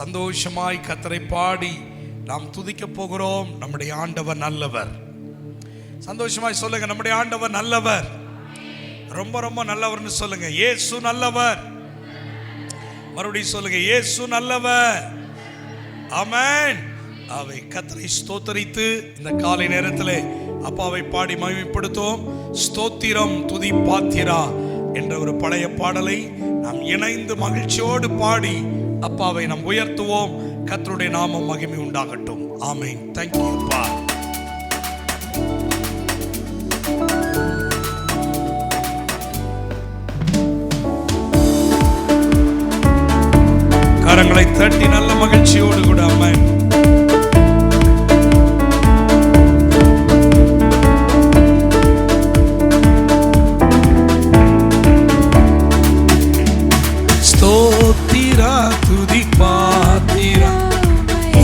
சந்தோஷமாய் கர்த்தரை பாடி நாம் துதிக்க போகிறோம். நம்முடைய ஆண்டவர் நல்லவர். சந்தோஷமாய் சொல்லுங்க, நம்முடைய ஆண்டவர் நல்லவர், ரொம்ப ரொம்ப நல்லவர்னு சொல்லுங்க. இயேசு நல்லவர். மறுபடியும் சொல்லுங்க, இயேசு நல்லவர். ஆமென். அவை கர்த்தரை ஸ்தோத்தரித்து இந்த காலை நேரத்தில் அப்பாவை பாடி மகிமைப்படுத்துவோம். ஸ்தோத்திரம் துதி பாத்திரா என்ற ஒரு பழைய பாடலை நாம் இணைந்து மகிழ்ச்சியோடு பாடி அப்பாவை நாம் உயர்த்துவோம். கர்த்தருடைய நாமம் மகிமை உண்டாகட்டும். ஆமென். Thank you அப்பா. கரங்களை தட்டி நல்ல மகிழ்ச்சியோடு கூட ஆமென். ஸ்தோத்திரா துதி பாத்திரா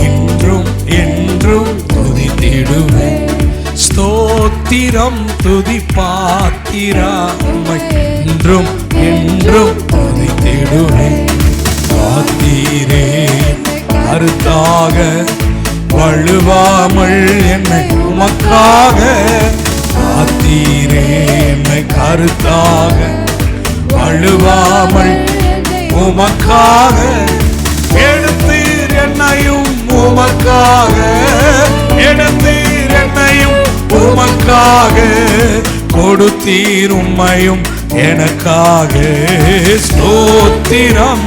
என்றும் என்றும் துதித்திடுவேன். ஸ்தோத்திரம் துதி பாத்திரா என்றும் என்றும் துதித்திடுவேன். காத்தீரே கருத்தாக வழுவாமல் என்னை உமக்காக, காத்தீரே என்னை கருத்தாக வழுவாமல் உமக்காக, எடுத்தீர் என்னையும் உமக்காக, எடுத்தீர் என்னையும் உமக்காக, கொடுத்தீர் உம்மையும் எனக்காக. ஸ்தோத்திரம்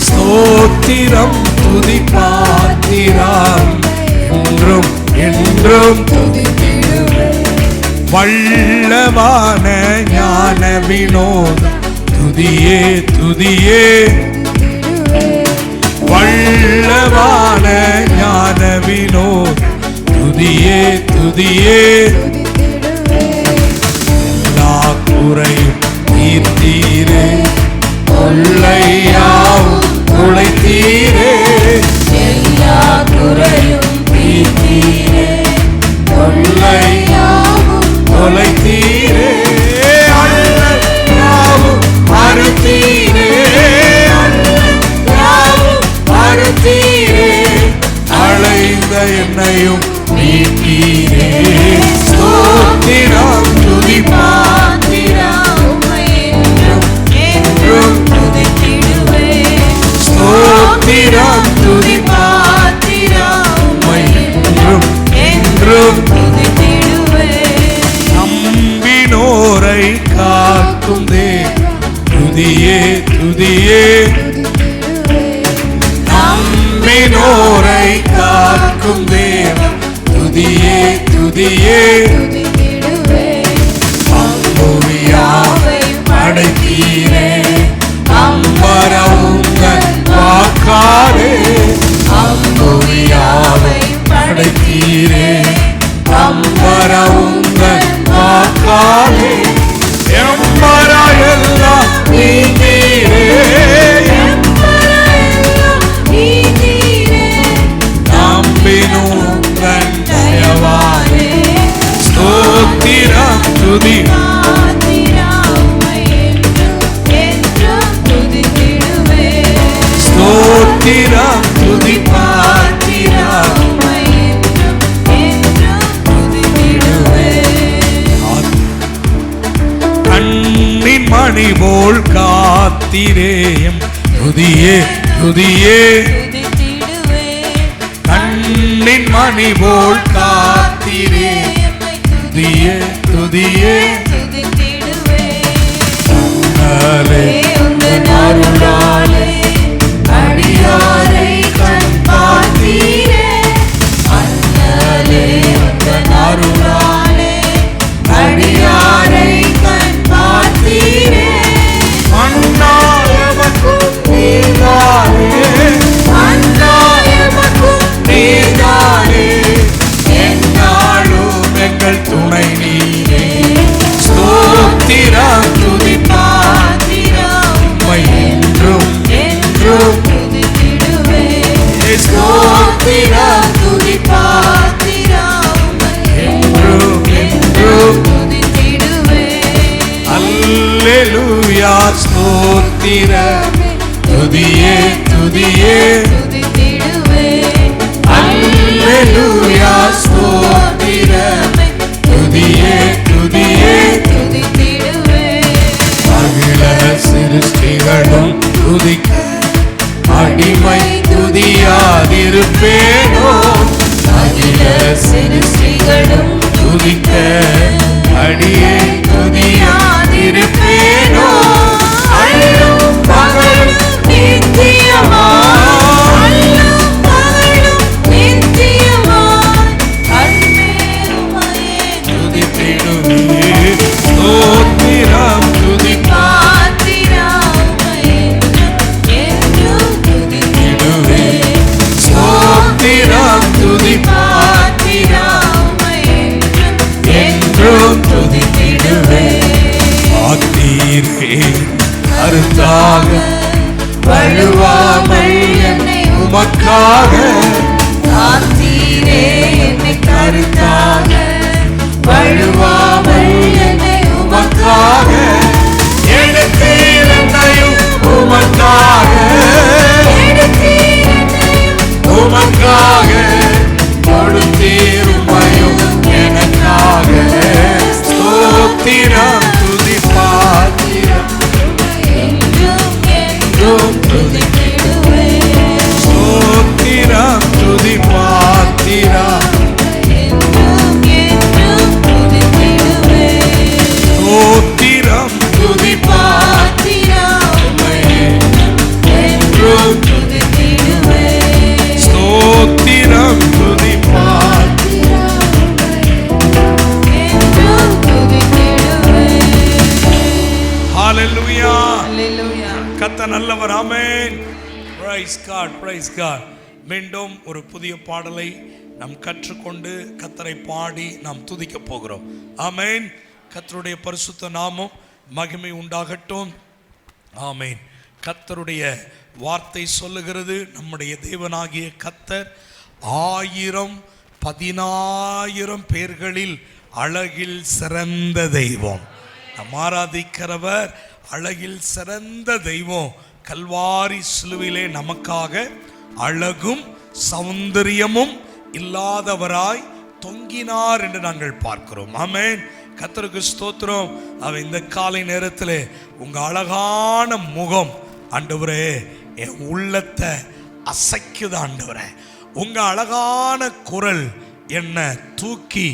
ஸ்தோத்திரம் துதி பாத்திரம் என்றும் என்றும் வல்லவான ஞான வினோதம் துதியே துதியே, வல்லவான ஞான வினோதம் துதியே துதியே, எல்லா குறையும் தீர்த்தீரே, கொள்ளையாவும் உழைத்தீரே, எல்லா குறையும் தீர்த்தீரே, கொள்ளையாவும் உழைத்தீரே, அல்லையாவும் மறுத்தீரே, அல்லையாவும் மறுத்தீரே, அழைந்த என்னையும் நீக்கீரே. ஸ்தோத்திரம் துதி பாத்திரா என்றும் துதித்திடுவேன். ஸ்தோத்திரம் துதி பாத்திரா என்றும் என்றும் துதித்திடுவேன். நம்பினோரை காக்கும் தேவன் துதியே துதியே, நம்பினோரை காக்கும் தேவன் துதியே துதியே, அம்புவியாவை படைத்தீரே, அம்பரவுங்கள் வாக்காரே, அம்புவியாவை படைத்தீரே, அம்பரவுங்கள் வாக்காரே, எம்பரையெல்லாம் நீங்கீரே, நம்பினோங்கள் தயவாரே. ஸ்தோத்திரம் துதி ஸ்தோத்திரம் துதி பாத்திரா கண்ணின் மணி போல் காத்திரேயம் துதியே துதியே, கண்ணின் மணி போல் காத்திரே, துதியே துதியே, அருளாலே அடியாரை கண் பார்த்தீரே, அருளாலே அடியாரை கண் பார்த்தீரே, அண்ணாயமக்கும் நீதானே, அண்ணாயமக்கும் நீதானே, என்னாலும் எங்கள் துணை நீரே. அல்லேலூயா ஸ்தோத்திரமே துதியே துதியே அல்லேலூயா ஸ்தோத்திரமே துதியே துதியே அகில சிருஷ்டிகளும் துதிக்க அடிமை துதியாதிருப்பேனோ அகில சிருஷ்டிகளும் துதிக்க அடியே துதியாதிருப்பேனோ அல்லும் பகலும் நித்தியமாய் துதித்திடுவே ஸ்தோத்திரம் துதித்திடுவே ஸ்தோத்திரம் என்றும் துதித்திடுவே ஆத்தீரே கருத்தாக வழுவாமல் என்னை உமக்காக ஆத்தீரே என்னை கருத்தாக வழுவாமல் என்னை உமக்காக எடுத்தீர் என்னையும் உமக்காக உமக்காக கொடுத்தீர் உம்மையும் எனக்காக ஸ்தோத்திரம் துதிப்பாத்திரம் என்றும் துதித்திடுவே ஸ்தோத்திரம் துதிப்பாத்திரம் ஸ்தோத்திரம் துதிப்பாத்திரம் என்றும் துதித்திடுவே ஸ்தோத்திரம் ஹalleluya கர்த்தர் நல்லவர் ஆமென் பிரைஸ் காட் மீண்டும் ஒரு புதிய பாடலை நாம் கற்றுக்கொண்டு கர்த்தரை பாடி நாம் துதிக்க போகிறோம் ஆமென் கர்த்தருடைய பரிசுத்த நாமம் மகிமை உண்டாகட்டும் ஆமென் கர்த்தருடைய வார்த்தை சொல்லுகிறது நம்முடைய தேவனாகிய கர்த்தர் 1000-10,000 பேர்களில் அழகில் சிறந்த தெய்வம் நம் ஆராதிக்கிறவர் அழகில் சிறந்த தெய்வம் கல்வாரி சிலுவிலே நமக்காக அழகும் சௌந்தரியமும் இல்லாதவராய் தொங்கினார் என்று நாங்கள் பார்க்கிறோம் ஆமென் கர்த்தருக்கு ஸ்தோத்திரம் அவர் இந்த காலை நேரத்தில் உங்க அழகான முகம் ஆண்டவரே என் உள்ளத்தை அசைக்குது ஆண்டவரே உங்க அழகான குரல் என்ன தூக்கி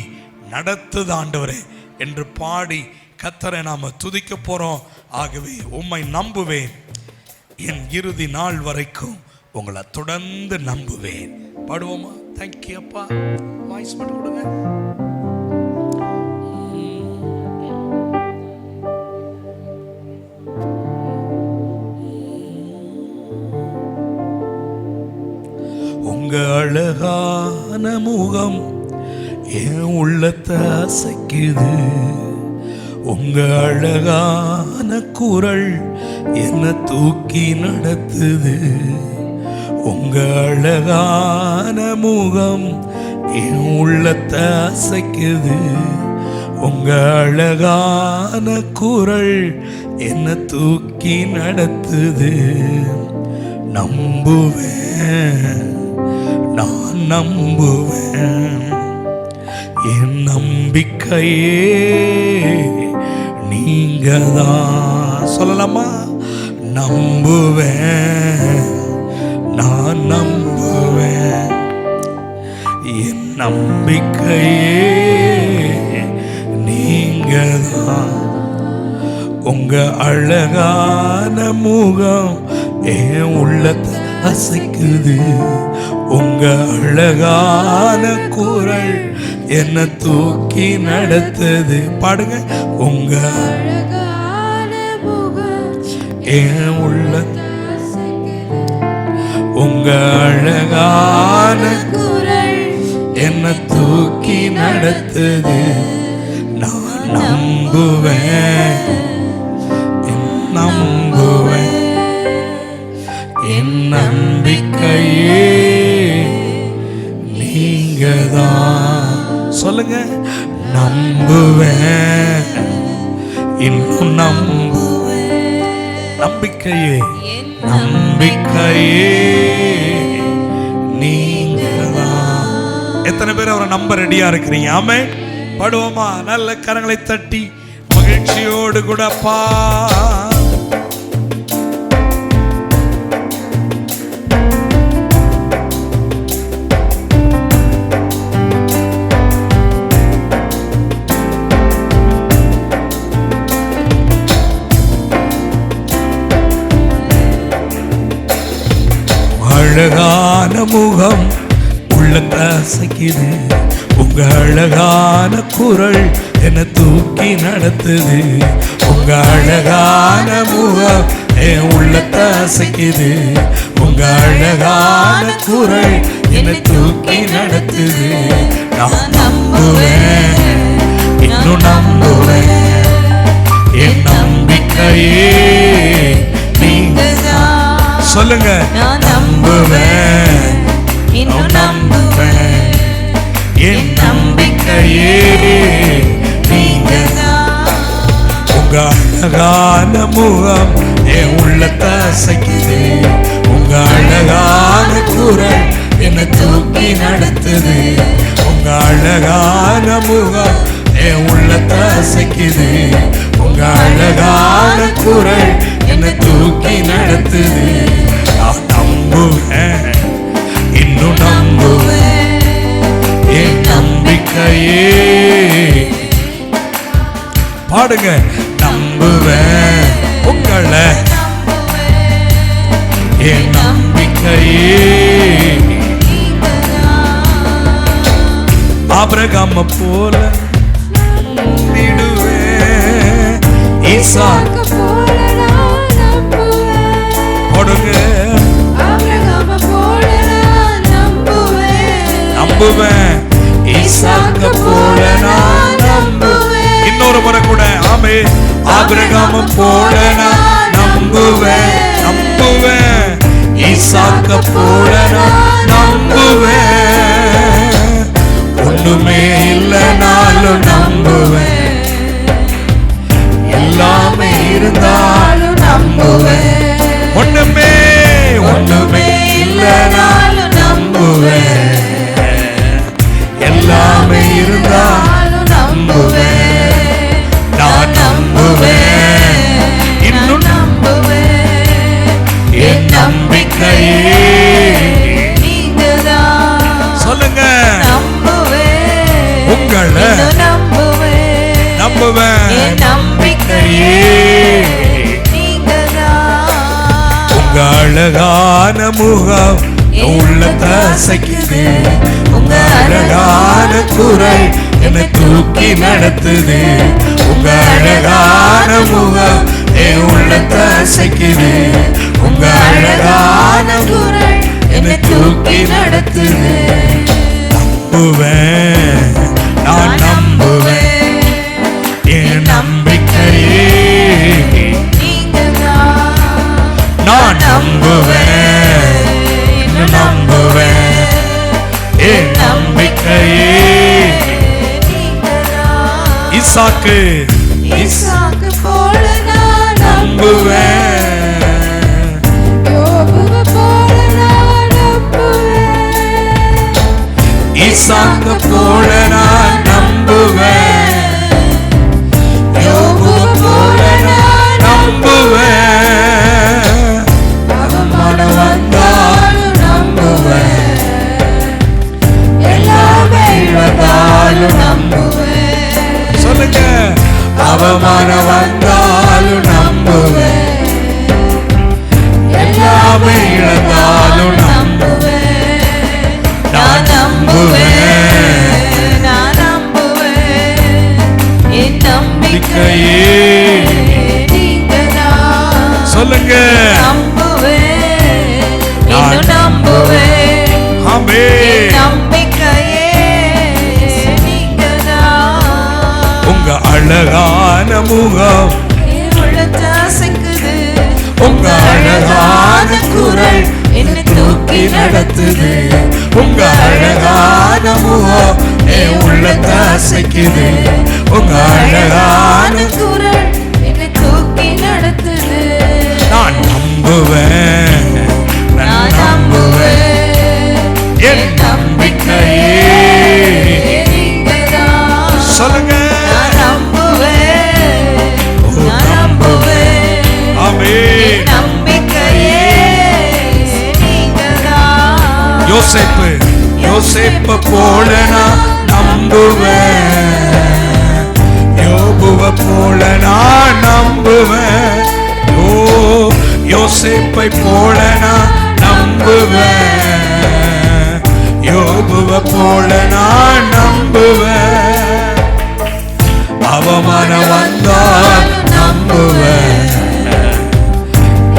நடத்துது ஆண்டவரே என்று பாடி கர்த்தரை நாம துதிக்க போறோம் ஆகவே உம்மை நம்புவேன் என் இறுதி நாள் வரைக்கும் உங்களை தொடர்ந்து நம்புவேன் பாடுவோமா தேங்க்யூ அப்பா வாய்ஸ் மட்டும் கொடுங்க உங்க அழகான முகம் என் உள்ளத்தை அசைக்குது உங்க அழகான குரல் என்ன தூக்கி நடத்துது உங்க அழகான முகம் என் உள்ளத்தை அசைக்குது உங்க அழகான குரல் என்ன தூக்கி நடத்துது நம்புவேன் நான் நம்புவேன் என் நம்பிக்கையே நீங்கதான் சொல்லலாமா நம்புவேன் நான் நம்புவேன் என் நம்பிக்கையே நீங்கதான் உங்க அழகான முகம் என் உள்ளத்தை அசைக்குது உங்க அழகான குரல் என்ன தூக்கி நடத்துது பாடுங்க உங்க அழகான முகம் என் உள்ளத்தை உங்க அழகான குரல் என்ன தூக்கி நடத்துது நான் நம்புவேன் நம்புவேன் என் நம்பிக்கையே நீங்கதான் சொல்லுங்க நம்புவேன் இன்னும் நம்புவேன் நம்பிக்கையே நம்பிக்கையே நீங்கதான். எத்தனை பேர் அவரை நம்ப ரெடியா இருக்கிறீங்க? ஆமென். பாடுவோமா? நல்ல கரங்களை தட்டி மகிழ்ச்சியோடு கூடப்பா. அழகான முகம் உள்ளத்தை அசைக்குது, உங்க அழகான குரல் என்னை தூக்கி நடத்துது. உங்க அழகான முகம் என் உள்ளத்தை அசைக்குது, உங்க அழகான குரல் என்னை தூக்கி நடத்துது. நான் நம்புவேன், இன்னும் நம்புவேன், என் நம்பிக்கையே நீங்க. சொல்லுங்க, நான் நம்புவேன், இன்னும் நம்புவேன், என் நம்பிக்கையே நீங்கதான். உங்க அழகான முகம் என் உள்ளத்தை அசைக்குது, உங்க அழகான குரல் என்னை தூக்கி நடத்துது. உங்க அழகான முகம் என் உள்ளத்தை அசைக்குது, உங்க அழகான குரல் என்னை தூக்கி நடத்துது. நான் நம்புவேன், இன்னும் நம்புவேன், என் நம்பிக்கையே. பாடுங்க, நம்புவேன் உங்களை, என் நம்பிக்கையே. ஆபிரகாம போல நம்பிடுவேன், ஈசாக்க போல நம்புவேன், ஈசாக்க போல நான் நம்புவேன். இன்னொரு முறை கூட, ஆமே. ஆபிரகாம் போல நான் நம்புவேன், நம்புவேன், ஈசாக்க போல நான் நம்புவேன். ஒண்ணுமே இல்லைனாலும் நம்புவேன், எல்லாமே இருந்தாலும் நம்புவேன். ஒண்ணுமே இல்லைனாலும் நம்புவேன், எல்லாமே இருந்தாலும் நம்புவேன். நான் நம்புவேன், இன்னும் நம்புவேன், என் நம்பிக்கையே நீங்கதான். சொல்லுங்க, நம்புவேன், உங்களை நம்புவேன், என் நம்பிக்கையே நீங்கதான். உங்க அழகான முகம் உள்ளத்தை அசைக்குது, உங்க அழகான குரல் என்னை தூக்கி நடத்துது. உங்க அழகான முகம் என் உள்ளத்தை அசைக்குது, உங்க அழகான குரல் என்னை தூக்கி நடத்துது. நம்புவேன், நான் நம்புவேன், என் நம்பிக்கையே நீங்கதான். நான் நம்புவேன், நம்புவேன், என் நம்பிக்கையே நீங்கதான். ஈசாக்கு போல நான் நம்புவேன், யோபுவ போல நான் நம்புவேன். ஈசாக்கு போல நான் நம்புவேன், யோபுவ போல நான் நம்புவேன். அவமானம் வந்தாலும் நம்புவேன், எல்லாமே இழந்தாலும் நம்புவேன். சொல்லுங்க, அவமானம் வந்தாலும் நம்புவேன், எல்லாமே இழந்தாலும் நம்புவேன். நான் நம்புவேன், நான் நம்புவேன், என் நம்பிக்கையே நீங்கதான். சொல்லுங்க, நம்புவேன், இன்னும் நம்புவேன், ஆமென், நம்பிக்கையே நீங்கதான். உங்க அழகான முகம் உள்ளத்தை அசைக்குது, உங்க அழகான குரல் என்னை தூக்கி நடத்துது. உங்க அழகான முகம் என் உள்ளத்தை அசைக்குது, உங்க அழகான குரல் என்னை தூக்கி நடத்துது. ஆமென். நம்பிக்கையே நீங்கதான். யோசேப்பு போல நான் நம்புவேன், யோபுவை போல நான் நம்புவேன். ஓ யோசேப்பை போல நான் நம்புவேன், யோபுவை போல நான் நம்புவேன். அவமானம் வந்தால் நம்புவேன்,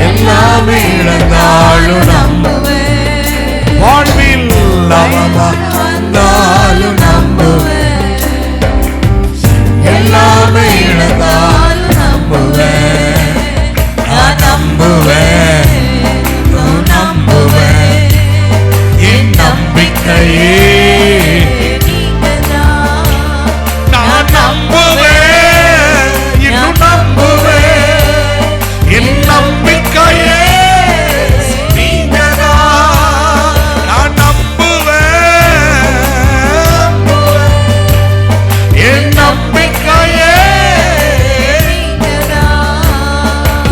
எல்லாமே இழந்தாலும் நம்புவேன். வாழ்வில் அவமானம் வந்தாலும் நம்புவேன், எல்லாமே இழந்தாலும் நம்புவேன். நான் நம்புவேன், நம்புவேன். என் நம்பிக்கையே நான் நம்புவேன், இன்னும் நம்புவேன். என் நம்பிக்கையே நீங்கதான். நான் நம்புவேன், என் நம்பிக்கையே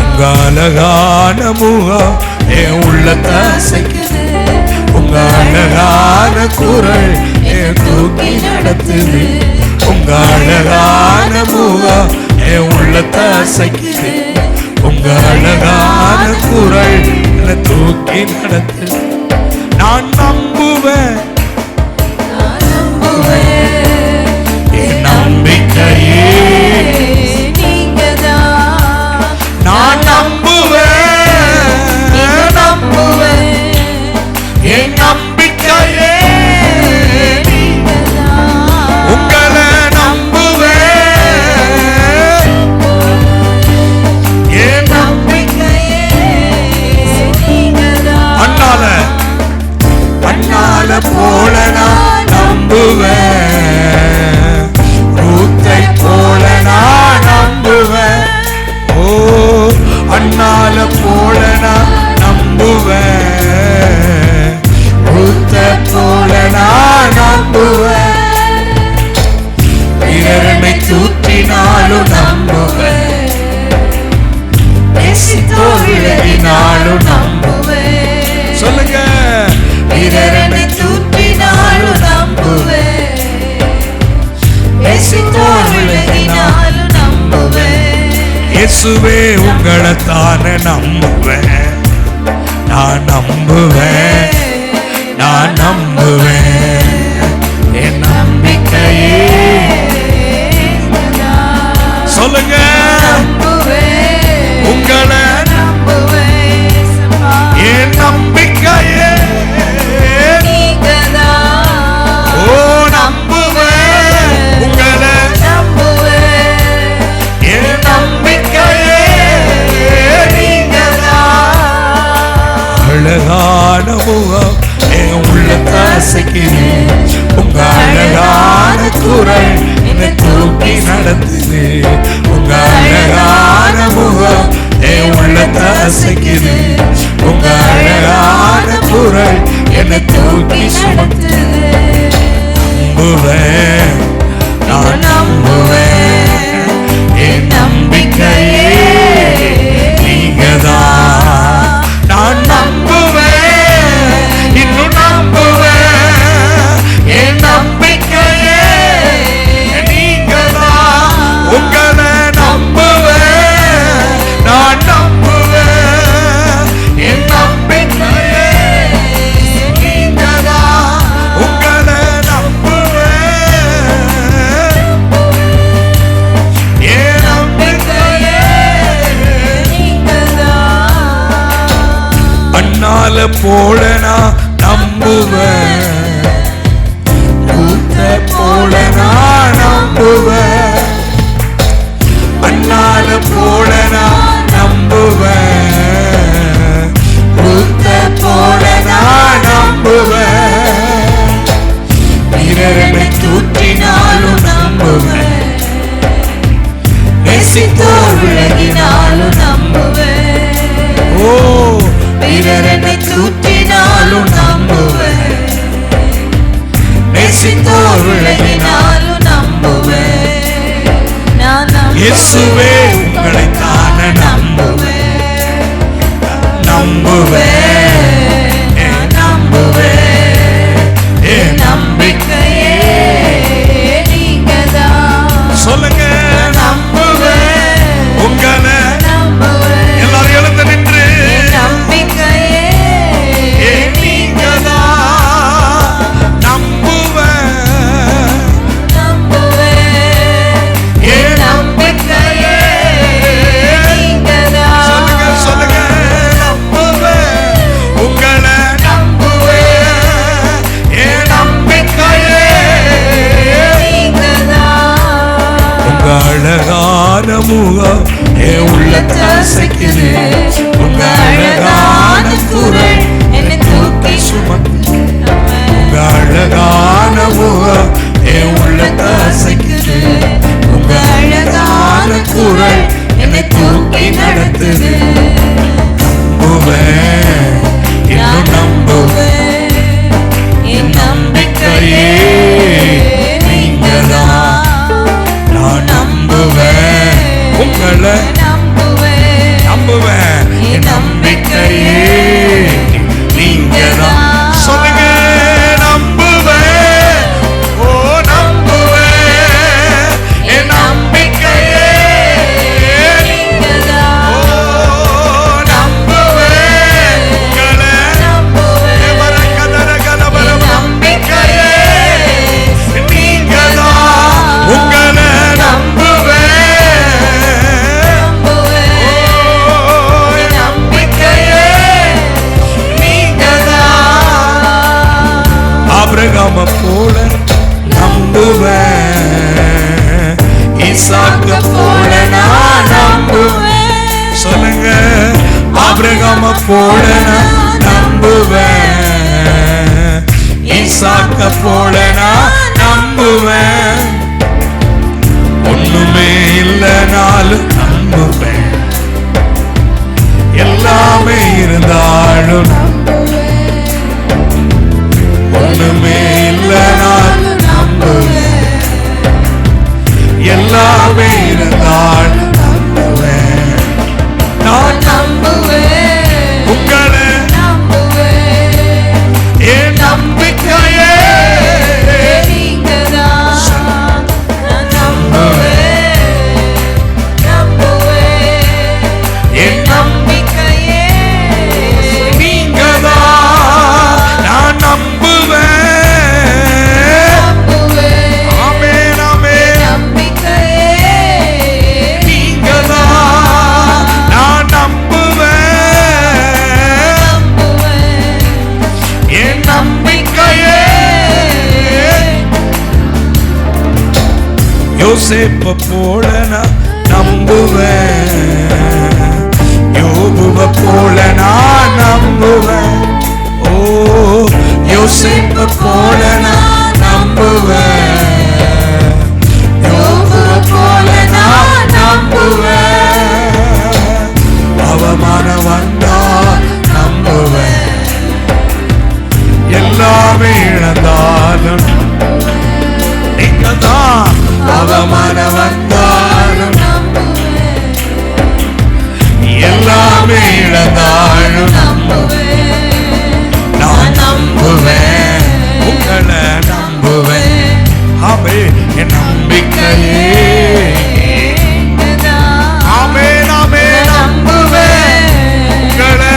உங்க அழகான முகம் என் உள்ளத்தை அசைக்குது, உங்க அழகான குரல் என் தூக்கி நடத்துது. உங்க அழகான முகம் என் உள்ளத்தை அசைக்குது, உங்க அழகான குரல் என்னை தூக்கி நடத்துது. நான் நம்புவேன், என் நம்பிக்கையே நீங்கதான். நான் நம்புவேன், என் நம்பிக்கையே உங்களை நம்புவேன், என் நம்பிக்கையே நீங்கதான். அண்ணால போல நான் நம்புவேன், ரூத்தை போல நான் நம்புவேன். ஓ அண்ணால போல நான் நம்புவேன், ரூத்தை போல நான் நம்புவேன். பிறரை தூற்றினாலும் நம்புவேன், நேசித்தோ விலகினாலும் நம்புவேன். சொல்லுங்க, பிறரை தூற்றினாலும் நம்புவேன், நேசித்தோ விலகினாலும் நம்புவேன். இயேசுவே உங்களை தானே நம்புவேன், நான் நம்புவேன், நான் நம்புவேன். என் நம்பிக்கையே சொல்லுங்க, உங்களை என் நம்பிக்கையே ஓ நம்புவேன், உங்களை என் நம்பிக்கையே அழகான முகம் என் உள்ளத்தை அசைக்குது, உங்க அழகான குரல் என்னை தூக்கி நடத்துது. உங்க அழகான முகம் என் உள்ளத்தை அசைக்குது, உங்க அழகான குரல் என்னை தூக்கி நடத்துது. நம்புவேன், நான் நம்புவேன், என் நம்பிக்கையே நீங்கதான். நான் நம்புவேன், இன்னும் நம்புவேன், என் நம்பிக்கையே நீங்கதான். உங்களை நம்புவேன், நான் நம்புவேன், என் நம்பிக்கையே நீங்கதான். உங்களை நம்புவேன், என் நம்பிக்கையே அண்ணால போல நான் நம்புவேன், ரூத்தை போல நான் நம்புவேன். அண்ணால போல நான் நம்புவேன், ரூத்தை போல நான் நம்புவேன். பிறரை தூற்றினாலும் நம்புவேன், நேசித்தோர் விலகினாலும் நம்புவேன். ஓ பிறரை தூற்றினாலும் முகம் என் உள்ளத்தை அசைக்குது. உங்க அழகான குரல் என்னை தூக்கி சுமக்குது. உங்க அழகான முகம் என் உள்ளத்தை அசைக்குது. உங்க அழகான குரல் என்னை தூக்கி நடத்துது. நம்புவேன், இன்னும் நம்புவேன், என் நம்பிக்கையே நீங்கதான். நான் நம்புவேன், உங்களை நம்புவேன், என் நம்பிக்கையே நீங்கதான். சொல்லுங்க, நம்புவேன், ஓ நம்புவேன், என் நம்பிக்கையே நீங்கதான். ஓ நம்புவேன், உங்களை நம்பிக்கையே நீங்கதான். உங்களை ஆபிரகாம போல நம்புவேன், ஈசாக்க போல நான் நம்புவேன். சொல்லுங்க, ஆபிரகாம போல நான் நம்புவேன், ஈசாக்க போல நான் நம்புவேன். ஒண்ணுமே இல்லைனாலும் நம்புவேன், எல்லாமே இருந்தாலும் ஒண்ணுமே இல்லைனாலும் நம்புவேன், எல்லாமே இருந்தாலும் நம்புவேன். நான் நம்புவேன், உங்களை நம்புவேன், என் நம்பிக்கையே நீங்கதான். நான் நம்புவேன், நம்புவேன், என் நம்பிக்கையே நீங்கதான். நான் நம்புவேன், ஆமென் ஆமென், நம்பிக்கையே நீங்கதான். நான் நம்புவேன், என் நம்பிக்கையே. யோசேப்ப போல நான் நம்புவேன், யோபுவ போல நான் நம்புவேன். ஓ யோசேப்ப போல நான் நம்புவேன், யோபுவ போல நான் நம்புவேன். அவமானம் வந்தா நம்புவேன், எல்லாமே இழந்தாலும் நீங்கதான். அவமானம் வந்தாலும் எல்லாமே இழந்தாலும் நான் நம்புவேன், உங்களை நம்புவேன். ஆமே, என் நம்பிக்கையே ஆமென் ஆமென், நம்புவேன், உங்களை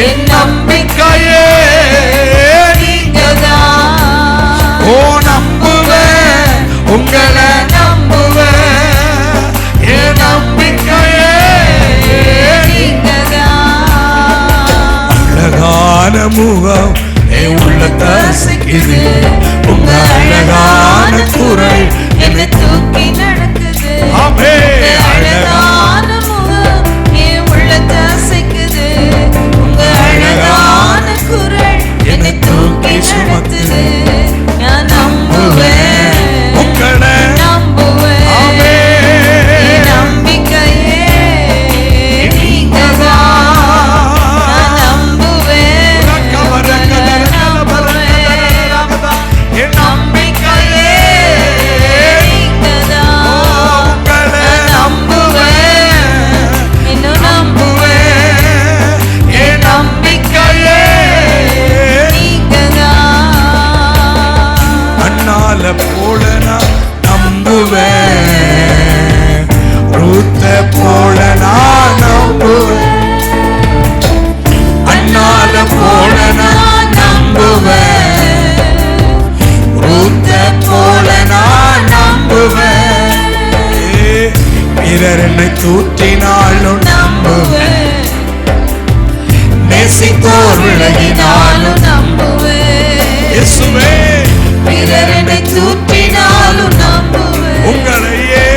என் நம்பிக்கையே நீங்கதான். ஓ நம்புவேன், உங்களை நம்புவேன், என் நம்பிக்கையே நீங்கதான். அழகான முகம் என் உள்ளத்தை அசைக்குது. உங்க அழகான குரல் என்னை தூக்கி நடக்குது. ஆமே, அழகான முகம் என் உள்ளத்தை அசைக்குது. உங்க அழகான குரல் என்னை தூக்கி சுமக்குது. நான் நம்புவேன், உங்களை நம்புவேன், ஆமே, என் நம்பிக்கையே நீங்கதான். நான் நம்புவேன், என் நம்பிக்கையே நீங்கதான். உங்களை நம்புவேன், இன்னும் நம்புவேன், என் நம்பிக்கையே நீங்கதான். அண்ணால போல நான் நம்புவேன், ரூத்த போல நான் நம்புவேன். அண்ணால போல நான் நம்புவேன், ரூத்த போல நான் நம்புவேன். பிறர் என்னை தூற்றினாலும் நம்புவேன், நேசித்தோர் விலகினாலும் நம்புவேன். இயேசுவே, பிறர் என்னை தூற்றினாலும் நம்புவேன், உங்களையே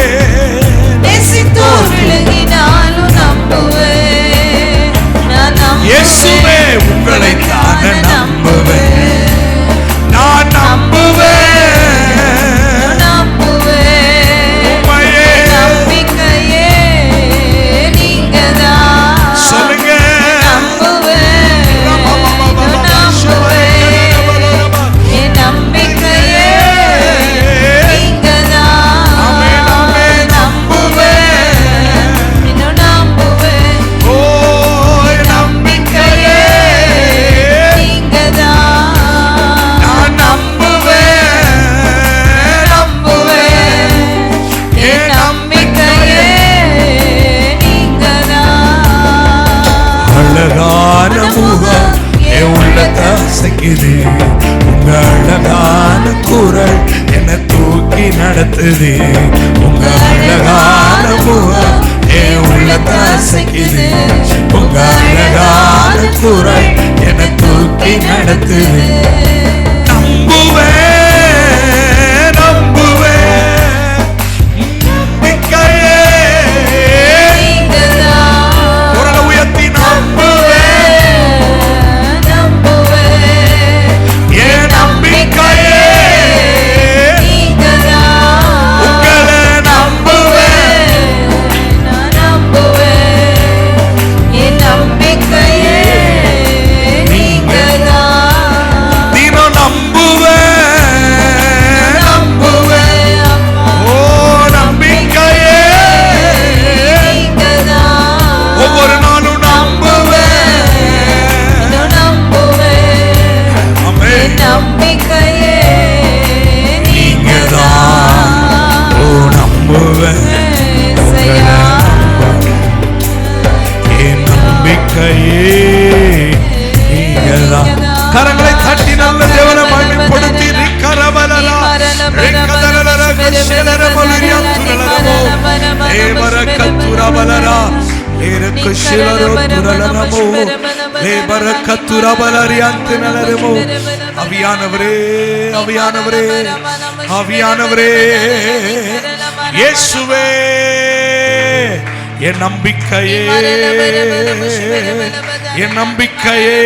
நடத்துது. உங்க அழகான முகம் என் உள்ளத்தை அசைக்குது. உங்க அழகான குரல் என்னை தூக்கி நடத்துது. நம்புவேன் நம்புவேன் நம்பிக்கையே குரலை உயர்த்தி நம்புவேன் என் நம்பிக்கையே உங்களை நம்புவேன் தினம் நம்புவேன் ஓ நம்பிக்கையே ஒவ்வொரு நாளும் நம்புவேன். ஆமென். நம்பிக்கையே நீங்கதான் ஓ நம்புவேன் என் நம்பிக்கையே நீங்கதான். கரங்களை தட்டி நல்ல தேவனை மகிமைப்படுத்தி ரிக்கரபலலா ரிக்கதலலர கஷலர மலியா துரலரமோ ஏவர கத்துரபலரா ஏரக்க ஷிலரோ துரலரமோ ஏவர கத்துரபலரியாந்தனலரமோ. ஆவியானவரே ஆவியானவரே ஆவியானவரே இயேசுவே என் நம்பிக்கையே என் நம்பிக்கையே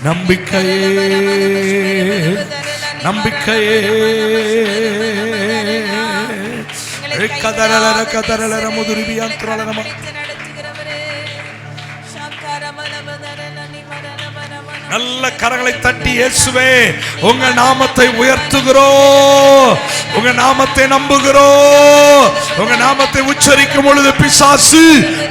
நம்பிக்கையே நம்பிக்கையே கதரலர கதரலர முதுரிபியாந்திரலரம. நல்ல கரங்களை தட்டி இயேசுவே உங்க நாமத்தை உயர்த்துகிறோம். உங்க நாமத்தை நம்புகிறோம். உங்க நாமத்தை உச்சரிக்கும் பொழுது பிசாசு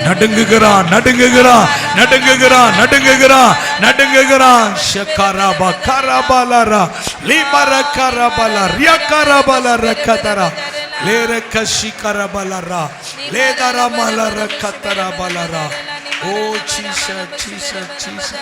நடுங்குகிறான் நடுங்குகிறான் நடுங்குகிறான் நடுங்குகிறான் நடுங்குகிறான். ஷகரபா கரபலரா லிபர கரபல ரியகரபல ரகதரா லேர கஷி கரபலரா லேதர மலர கதரபலரா. ஓ ஜீசஸ் ஜீசஸ் ஜீசஸ்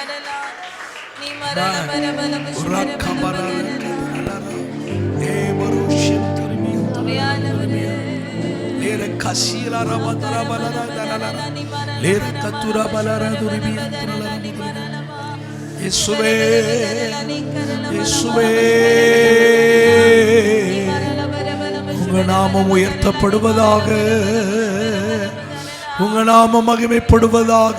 உங்க நாமம் உயர்த்தப்படுவதாக. உங்க நாமம் மகிமைப்படுவதாக.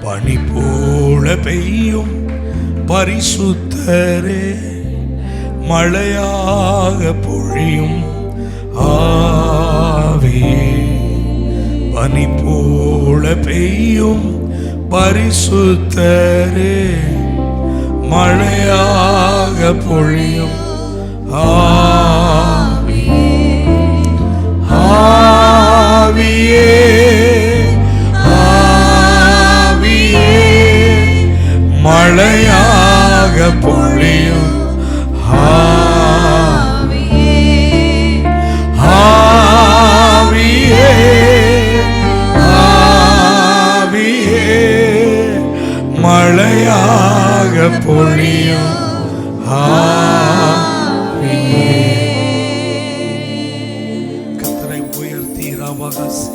பனி போல பெய்யும் பரிசுத்தரே மழையாக பொழியும் ஆவியே. பனி போல பெய்யும் பரிசுத்தரே மழையாக பொழியும் ஆவியே. ஆவியே ஆவியே மழையாக பொழியும் ஆவியே. ஆவியே ஆவியே மழையாக பொழியும் கர்த்தரை உயர்த்தி ரவகசி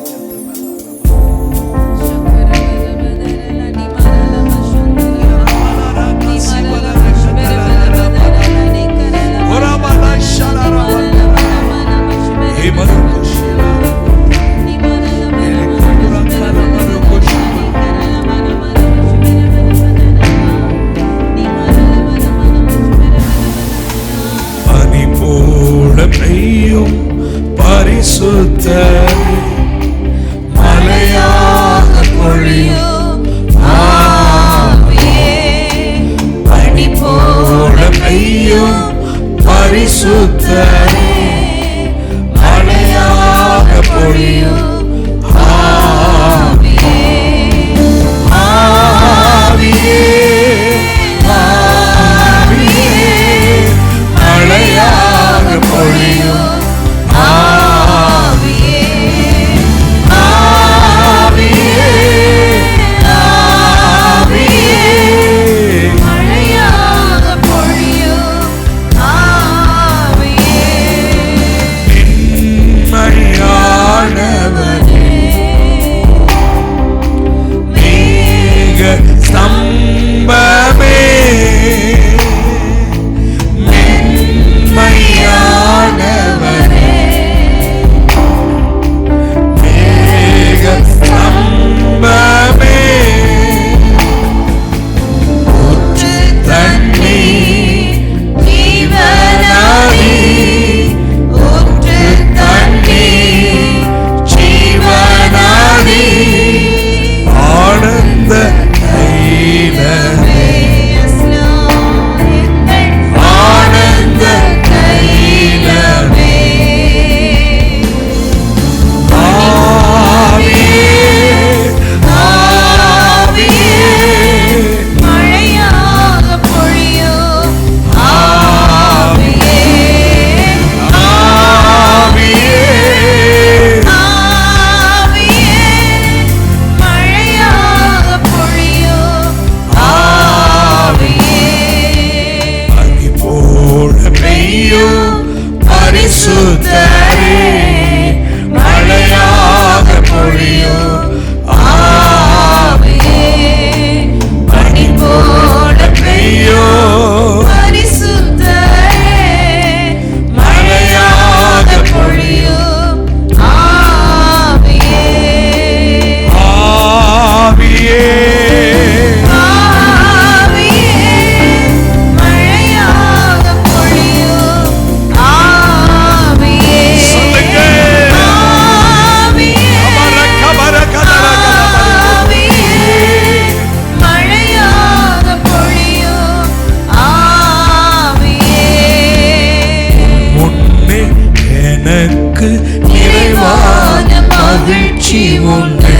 மகிழ்ச்சி உண்டு.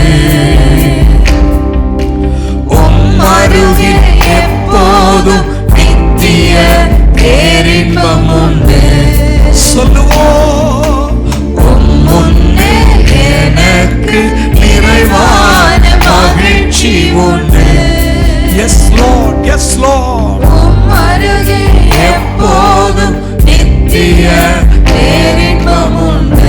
உம் அருகே எப்போதும் நித்திய பேரின்பம் உண்டு. சொல்லுவோம், உம் முன்னே எனக்கு நிறைவான மகிழ்ச்சி உண்டு. Yes Lord, yes Lord. உம் அருகே எப்போதும் நித்திய பேரின்பம் உண்டு.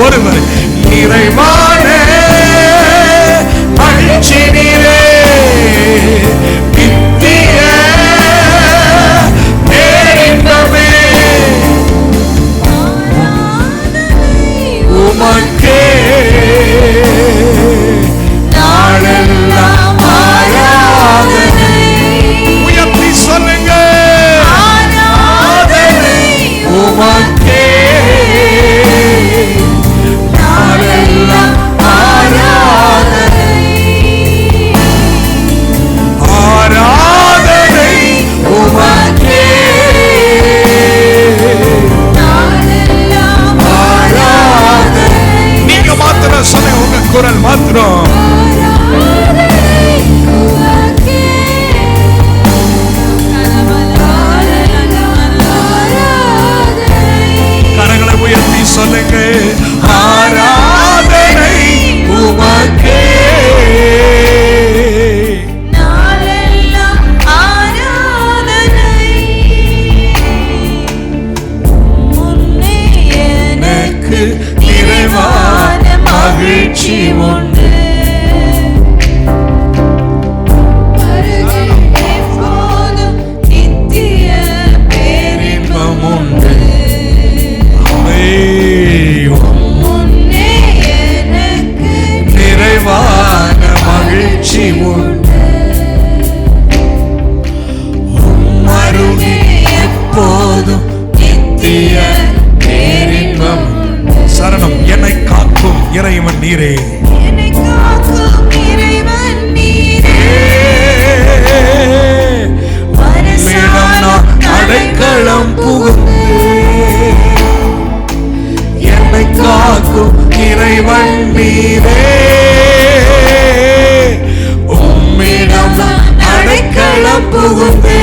ஒருவர் நிறைவான மகிழ்ச்சி நீரே, நித்திய பேரின்பமே உமக்கே நாளெல்லாம் ஆராதனை. உயர்த்தி சொல்லுங்க, ஆராதனை உமக்கே நாளெல்லாம் ஆராதனை. ஆராதனை உமக்கே நாளெல்லாம் ஆராதனை. நீங்க மாத்திரம் சொல்லுங்க, உங்க குரல் மாத்திரம். ஆராதனை உமக்கே. கரங்களை உயர்த்தி சொல்லுங்க, ஆராதனை உமக்கே. நாளெல்லாம் ஆராதனை. முன்னே எனக்கு நிறைவான மகிழ்ச்சி உண்டு. அருகே எப்போதும் நித்திய பேரின்பம் உண்டு. முன்னே எனக்கு நிறைவான மகிழ்ச்சி உண்டு. உம் அருகே எப்போதும் நித்திய பேரின்பம் உண்டு. சரணம். என்னை காக்கும் இறைவன் நீரே, என்னை காக்கும் இறைவன் நீரே. உம்மிடம் நான் அடைக்கலம் புகுந்து, என்னை காக்கும் இறைவன் நீரே, உம்மிடம் நான் அடைக்கலம் புகுந்து,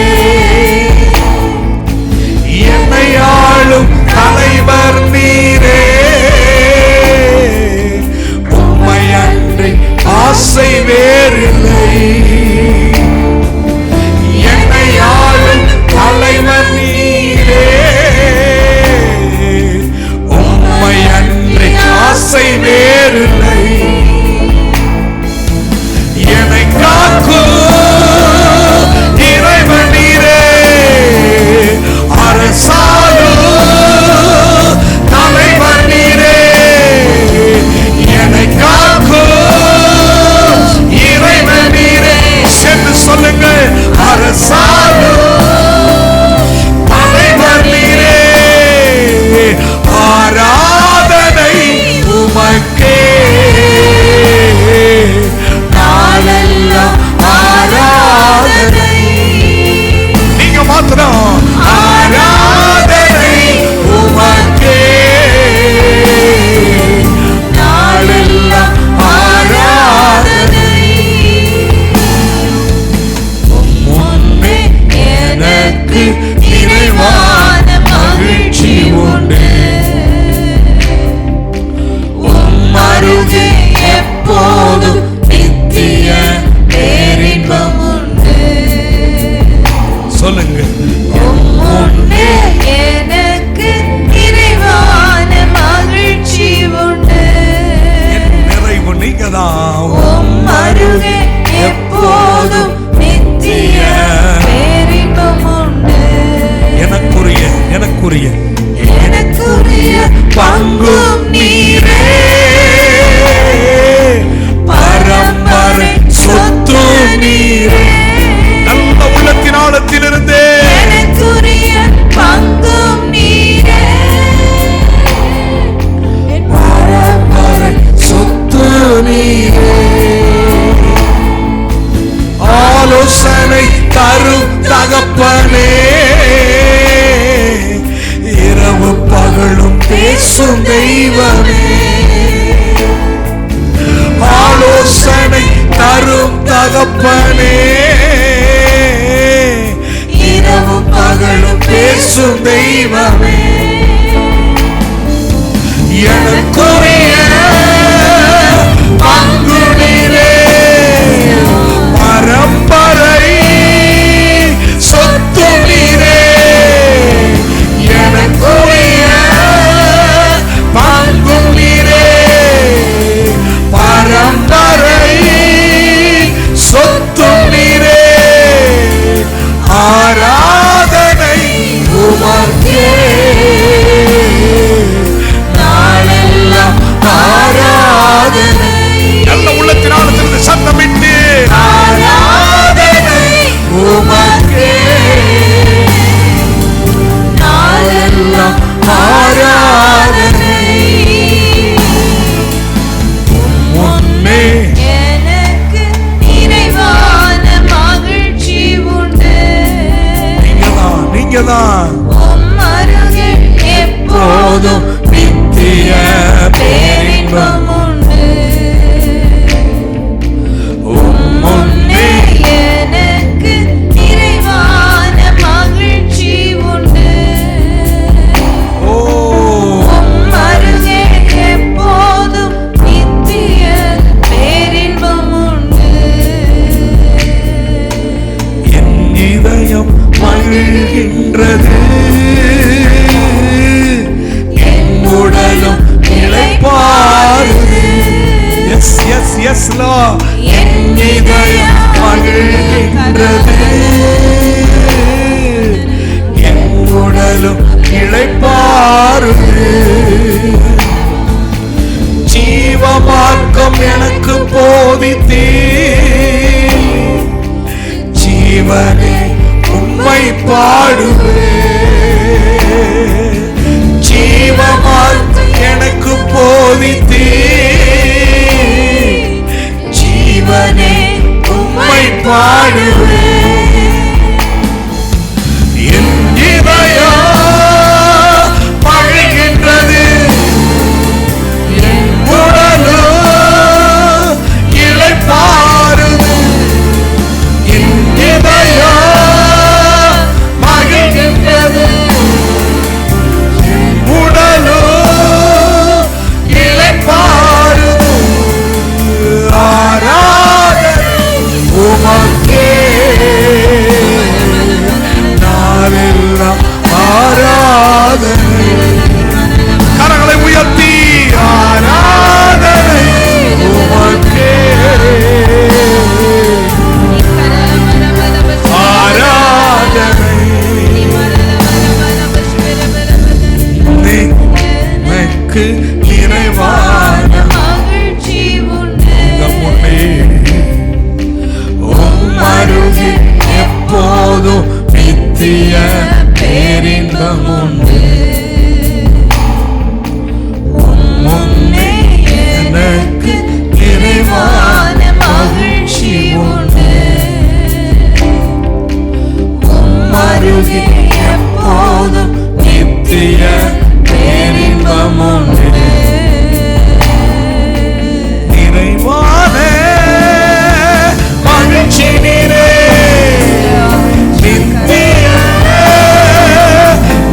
என்னை ஆளும் தலைவர் நீரே, உம்மை அன்றி ஆசை வேறில்லை. என்னை ஆளும் தலைவர் நீரே, உம்மை அன்றி ஆசை வேறில்லை. என்னை காக்கும் இறைவன் நீரே, அரசாளும் தலைவர் நீரே, என்னை காக்கும் இறைவன் நீரே. சென்று சொல்லுங்கள், அரசாளும் தலைவர் நீரே, ஆராதனை உமக்கே. நாளெல்லாம் ஆராதனை. நீங்க மாத்திரம் ஆராதனை உமக்கே, நாளெல்லாம் ஆராதனை. முன்னே எனக்கு நிறைவான மகிழ்ச்சி உண்டு. உம் அருகே எப்போதும் நித்திய பேரின்பம் உண்டு. சொல்லுங்க, முன்னே எனக்கு நிறைவான மகிழ்ச்சி உண்டு. என் நிறைவு நீங்கதான். உம் அருகே எப்போதும் நித்திய பேரின்பம் உண்டு. எனக்குரிய எனக்குரிய எனக்குரிய பங்கும் நீரே, பரம்பரை சொத்து நீரே. நல்ல தெய்வமே, ஆலோசனை தரும் தகப்பனே, இரவும் பகலும் பேசும் தெய்வமே, எனக்குரிய பங்கு நீரே, பரம்பரை சொத்து நீரே, எனக்குரிய பங்கு நீரே, பரம்பரை சொத்து நீரே, ஆராதனை உமக்கே, நாளெல்லாம் ஆராதனை. நல்ல உள்ளத்தினால சத்தமிட்டு ஆராதனை உமக்கே, நாளெல்லாம் ஆராதனை. முன்னே எனக்கு நிறைவான மகிழ்ச்சி உண்டு. நீங்கதான் உம் அருகில் எப்போதும் நித்திய பேரின்பம் உண்டு. உம் முன்னே எனக்கு நிறைவான மகிழ்ச்சி உண்டு. உம் அருகில் எப்போதும் நித்திய பேரின்பம் உண்டு. என் இதயம் மகிழ்கின்றது, என் உடலும் இளைப்பாறுது. எஸ் எஸ் எஸ் லா, என் இதயம் மகிழ்கின்றது, என் உடலும் இளைப்பாறுது. ஜீவ மார்க்கம் எனக்கு போதித்தீ, ஜீவனே உம்மை பாடுவே, ஜீவ மார்க்கம் எனக்கு போதித்தீ, ஜீவனே உம்மை பாடுவே. என் இதயம் மகிழ்கின்றது, என் உடலும் இளைப்பாறுது. என் இதயம் மகிழ்கின்றது, என் உடலும் இளைப்பாறுது. ஆராதனை உமக்கே, நாளெல்லாம் ஆராதனை. கரங்களை உயர்த்தி ஆராதனை உமக்கே, ஆராதனை. எனக்கு நிறைவான மகிழ்ச்சி உண்டு. முன்னே உம் அருகில் எப்போதும் நித்திய பேரின்பம் உண்டு. உம் முன்னே எனக்கு நிறைவான மகிழ்ச்சி உண்டு. உம் அருகில் எப்போதும் நித்திய பேரின்பம் உண்டு. நிறைவான மகிழ்ச்சி நீரே, நித்திய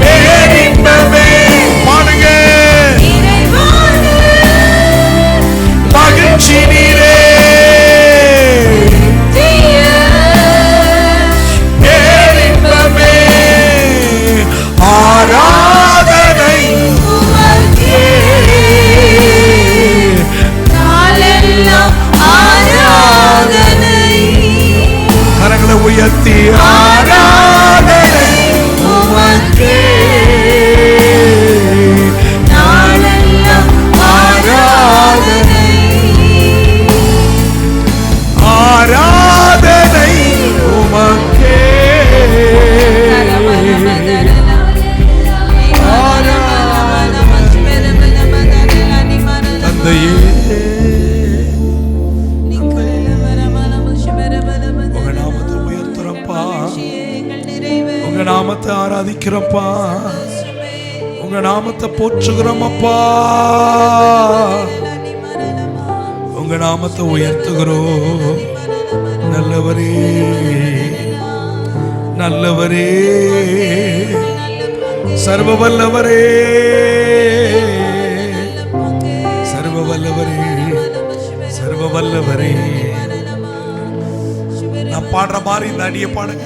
பேரின்பமே. பாடுங்க, நிறைவான மகிழ்ச்சி நீரே, நித்திய பேரின்பமே. ஆராதனை உமக்கே, நாளெல்லாம் ஆராதனை. கரங்களை உயர்த்தி ஆராதனை உமக்கே, நாளெல்லாம் ஆராதனை. ஆராதனை உமக்கே. தந்தையே, உங்க நாமத்தை உயர்த்துறப்பா, உங்க நாமத்தை ஆராதிக்கிறப்பா, உங்க உங்க நாமத்தை போற்றுகிறோம் அப்பா, உங்க நாமத்தை உயர்த்துகிறோம். நல்லவரே நல்லவரே, சர்வ வல்லவரே, சர்வ வல்லவரே, சர்வ வல்லவரே. நான் பாடுற மாதிரி இந்த அடியை பாடுங்க.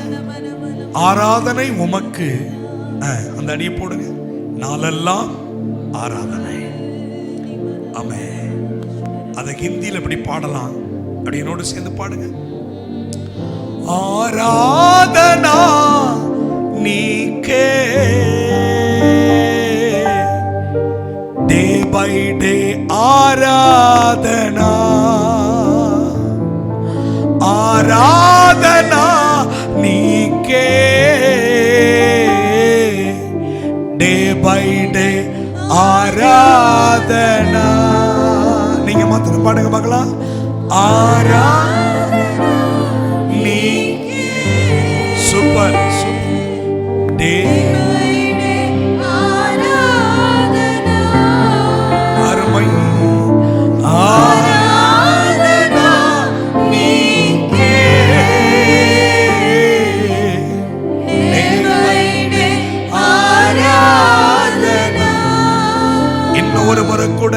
ஆராதனை உமக்கு, அந்த அடியை போடுங்க. நாளெல்லாம் ஆராதனை. ஆமென். அதை ஹிந்தியில் எப்படி பாடலாம் அப்படி என்னோடு சேர்ந்து பாடுங்க. ஆராதனா நீக்கே, டே பை டே ஆராதனா, ஆராதனா நீக்கே, டே பை டே ஆராதனா. நீங்க மாத்திரம் பாடுங்க பார்க்கலாம். ஆராதனா நீக்கே, சூப்பர் சூப்பர். டே அருமை. ஆராதனா நீக்கே, டே பை டே ஆராதனா. இன்னொரு முறை கூட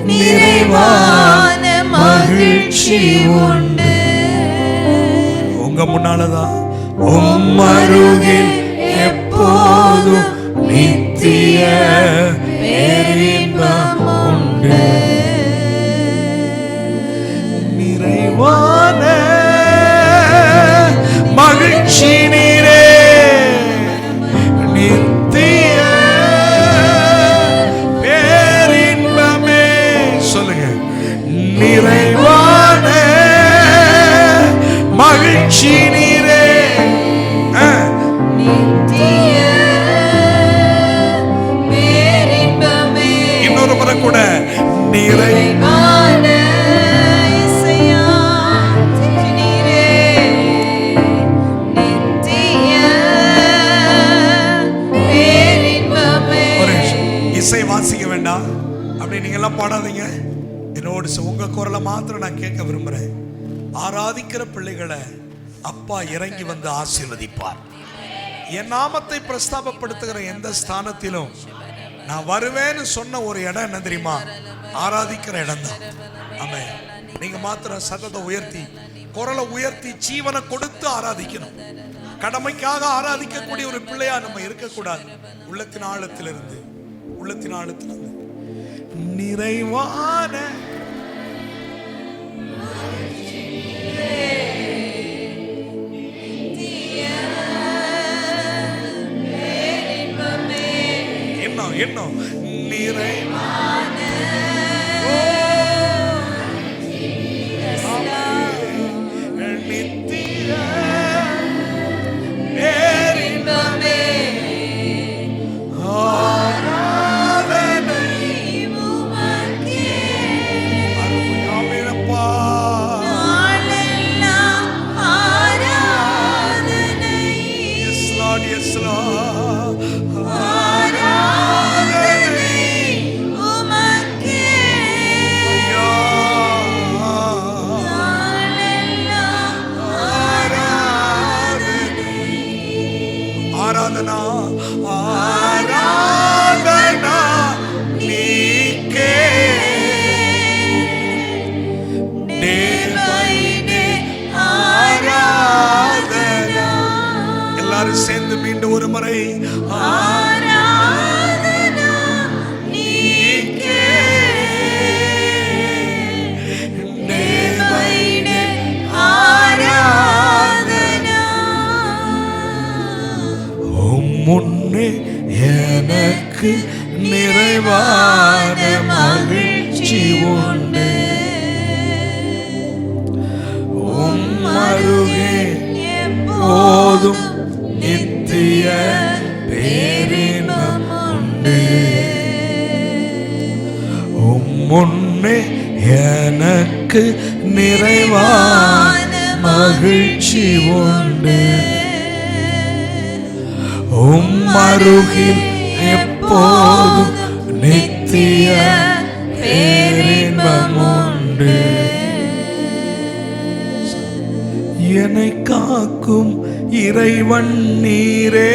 நிறைவான மகிழ்ச்சி உண்டு. உங்க முன்னாலதான் உம் அருகில் எப்போதும் நித்திய பேரின்பம் உண்டு. நிறைவான மகிழ்ச்சி நீரே, நித்திய பேரின்பமே. சொல்லுங்க. நிறைவான மகிழ்ச்சி நீரே, நித்திய பேரின்பமே. இன்னொரு முறை கூட. நிறைவான இசையா நீரே, நித்திய பேரின்பமே. இசை வாசிக்க வேண்டாம், அப்படி நீங்க எல்லாம் பாடாதீங்க. என்னோடு உங்க குரலை மாத்திரம் நான் கேட்க விரும்புறேன். ஆராதிக்கிற பிள்ளைகளை அப்பா இறங்கி வந்து ஆசீர்வதிப்பார். என் நாமத்தை பிரஸ்தாபப்படுத்துகிற எந்த ஸ்தானத்திலும் நான் வருவேன்னு சொன்ன ஒரு இடம் என்ன தெரியுமா? ஆராதிக்கிற இடம் தான். ஆமென். நீங்க மாத்திரம் சத்தத்தை உயர்த்தி, குரலை உயர்த்தி, ஜீவனை கொடுத்து ஆராதிக்கணும். கடமைக்காக ஆராதிக்கக்கூடிய ஒரு பிள்ளையா நம்ம இருக்கக்கூடாது. உள்ளத்தின் ஆழத்திலிருந்து, உள்ளத்தின் ஆழத்திலிருந்து நிறைவான என்ன நிறைவான நித்திய பேரின்பமே. ஆராதனை உமக்கே, அருமையானப்பா. நாளெல்லாம் ஆராதனை. Yes Lord, yes Lord. ஆராதனை உமக்கே, நாளெல்லாம் ஆராதனை. ஆராதனா ஆராதனா நீக்கே, டே பை டே ஆராதனா. எல்லாரும் சேர்ந்து மீண்டும் ஒரு முறை. ஆராதனா நீக்கே, டே பை டே ஆராதனை. எனக்கு நிறைவான மகிழ்ச்சி உண்டு. உம்மருகே எப்போதும் நித்திய பேரின்பம் உண்டு. முன்னே எனக்கு நிறைவான மகிழ்ச்சி உண்டு. உம்மருகில் எப்போதும் நித்திய பேரின்பம் உண்டு. என்னை காக்கும் இறைவன் நீரே,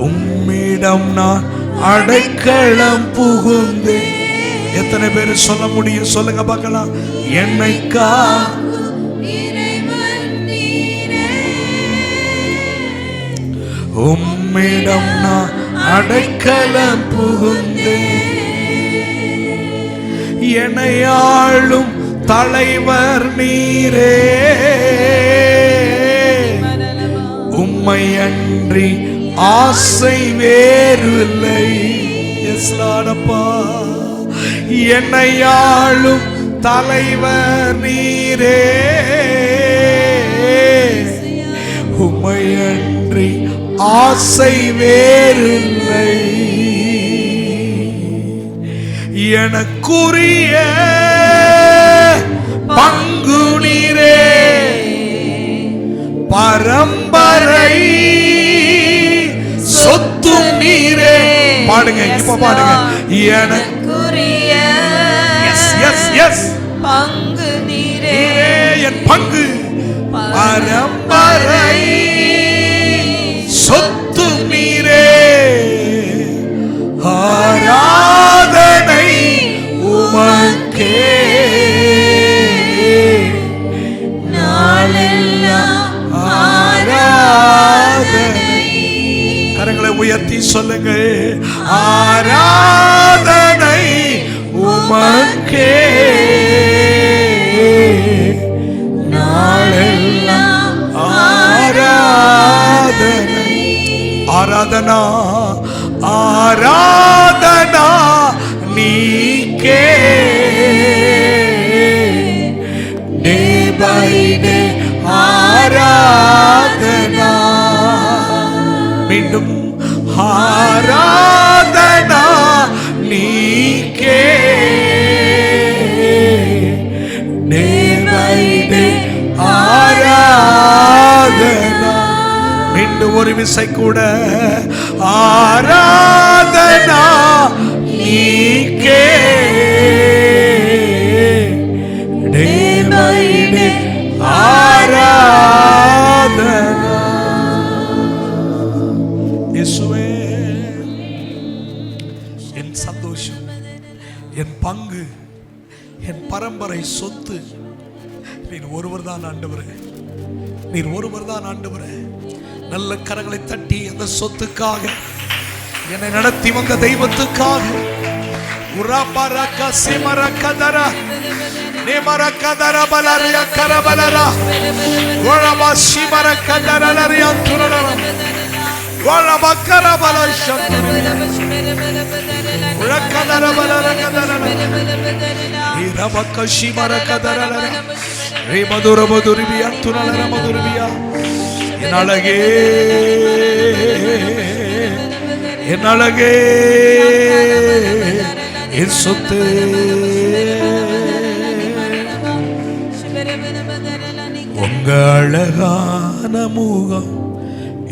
உம்மிடம் நான் அடைக்கலம் புகுந்து. எத்தனை பேர் சொல்ல முடியும்? சொல்லுங்க பார்க்கலாம். என்னை காக்கும் இறைவன் நீரே, உம்மிடம் நான் அடைக்கலம் புகுந்து. என்னை ஆளும் தலைவர் நீரே, உம்மை அன்றி ஆசை வேறு இல்லை. என்னை ஆளும் தலைவர் நீரே, உம்மை அன்றி ஆசை வேறு இல்லை. எனக்குரிய பங்கு நீரே, பரம்பரை சொத்து நீரே. பாடுங்க, இப்ப பாடுங்க. எனக்குரிய பங்கு நீரே, என் பங்கு பரம்பரை சொத்து நீரே. ஆராதனை உமக்கே நாளெல்லாம் ஆராதனை. கரங்களை உயர்த்தி சொல்லுங்க. ஆராதனை உமக்கே நாளெல்லாம் ஆராதனை. ஆராதனா ஆராதனா நீக்கே, டே பை டே ஆராதனா. மீண்டும் ஆராதனா நீக்கே, டே பை டே ஆராதனா. மீண்டும் ஒரு விசை கூட. ஆராதனா நீக்கே, டே பை டே ஆராதனா. இயேசுவே, என் சந்தோஷம், என் பங்கு, என் பரம்பரை சொத்து நீர் ஒருவர் தான் ஆண்டவரே. நீர் ஒருவர் தான் ஆண்டவரே. நல்ல கரங்களை தட்டி அந்த சொத்துக்காக, என்னை நடத்தி வந்த தெய்வத்துக்காக. உராபரக சிமரகதரா நேமரகதரா பலரியா கரபலரா ஓரபா சிமரகதரலரியா துரலரா ஓரபா கரபலஷா உரகதரா பலரகதரா இரபக சிமரகதரலரா ரே மதுர மதுரிபியா துரலரா மதுரிபியா. என் அழகே, என் அழகே, என் சொத்து. உங்க அழகான முகம்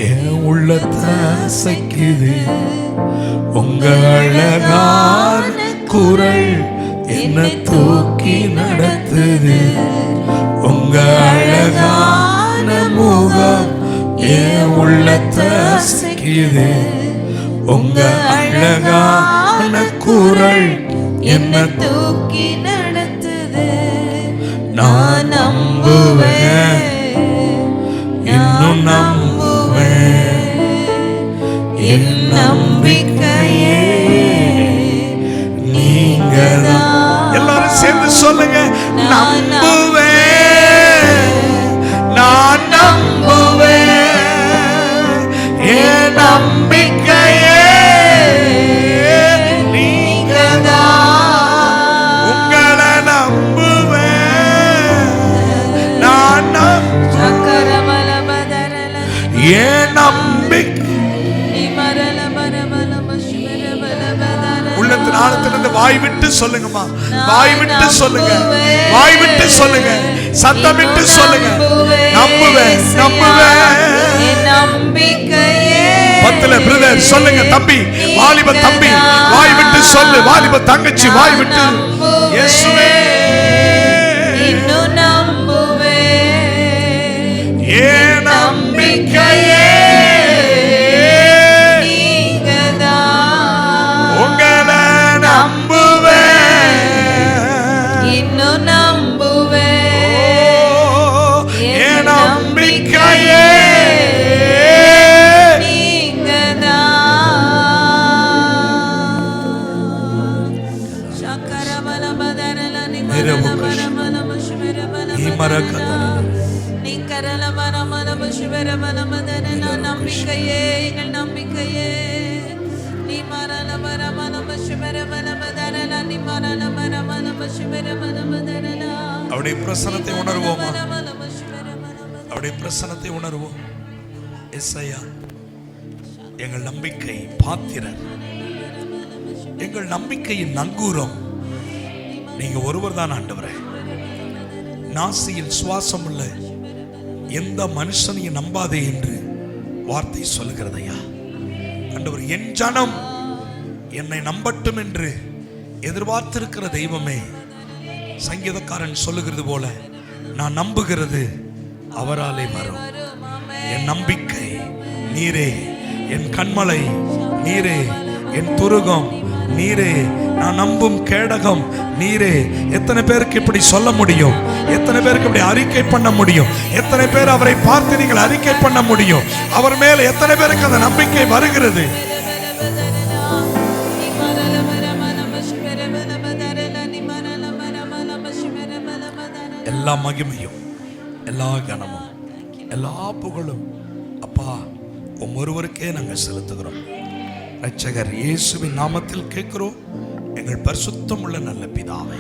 என் உள்ளத்தை அசைக்குது. உங்க அழகான குரல் என்ன தூக்கி நடத்துது. உங்க அழகான முகம் என் உள்ளத்தை அசைக்குது. உங்க அழகான குரல் என்ன தூக்கி நடத்துது. நான் நம்புவேன், இன்னும் நம்புவேன், என் நம்பிக்கையே நீங்கதான். எல்லாரும் சேர்ந்து சொல்லுங்க. நம்புவேன், நான் நம்புவேன், என் என் நம்பிக்கை. உள்ளத்தின் ஆழத்திலிருந்து வாய் விட்டு சொல்லுங்கம்மா, வாய் விட்டு சொல்லுங்க, வாய் விட்டு சொல்லுங்க, சத்தமிட்டு சொல்லுங்க. நம்புவேன், நம்புவேன். பத்துல பிரதர் சொல்லுங்க, தம்பி, வாலிப தம்பி வாய் விட்டு சொல்லு, வாலிப தங்கச்சி வாய் விட்டு, இயேசுவே இன்னும் நம்புவேன். என் நம்பிக்கையே நீங்கதான். உங்களை நம்புவேன், இன்னும் நம்புவேன். என் நம்பிக்கையே நம்பிக்கையே எங்கள் நம்பிக்கையே. நீ மரண அவருடைய பிரசன்னத்தை உணர்வோமா? அவருடைய பிரசன்னத்தை உணர்வோம். எஸ்ஐயா எங்கள் நம்பிக்கை பாத்திரர், எங்கள் நம்பிக்கையின் நங்கூரம் நீங்க ஒருவர் தான் ஆண்டவரே. நாசியில் சுவாசம் உள்ள எந்த மனுஷனையும் நம்பாதே என்று வார்த்தை சொல்லுகிறதையா ஆண்டவர். என் ஜனம் என்னை நம்பட்டும் என்று எதிர்பார்த்திருக்கிற தெய்வமே, சங்கீதக்காரன் சொல்லுகிறது போல நான் நம்புகிறது அவராலே வரும். என் நம்பிக்கை நீரே, என் கண்மலை நீரே, என் துருகம் நீரே, நான் நம்பும் கேடகம் நீரே. எத்தனை பேருக்கு இப்படி சொல்ல முடியும்? எத்தனை பேருக்கு இப்படி அறிக்கை பண்ண முடியும்? எத்தனை பேர் அவரை பார்த்து நீங்கள் அறிக்கை பண்ண முடியும்? அவர் மேல எத்தனை பேருக்கு அந்த நம்பிக்கை வருகிறது? எல்லா மகிமையும், எல்லா கனமும், எல்லா புகழும் அப்பா ஒருவருக்கே நாங்கள் செலுத்துகிறோம். இரட்சகர் இயேசுவின் நாமத்தில் கேட்கிறோம் எங்கள் பரிசுத்தம் உள்ள நல்ல பிதாவே.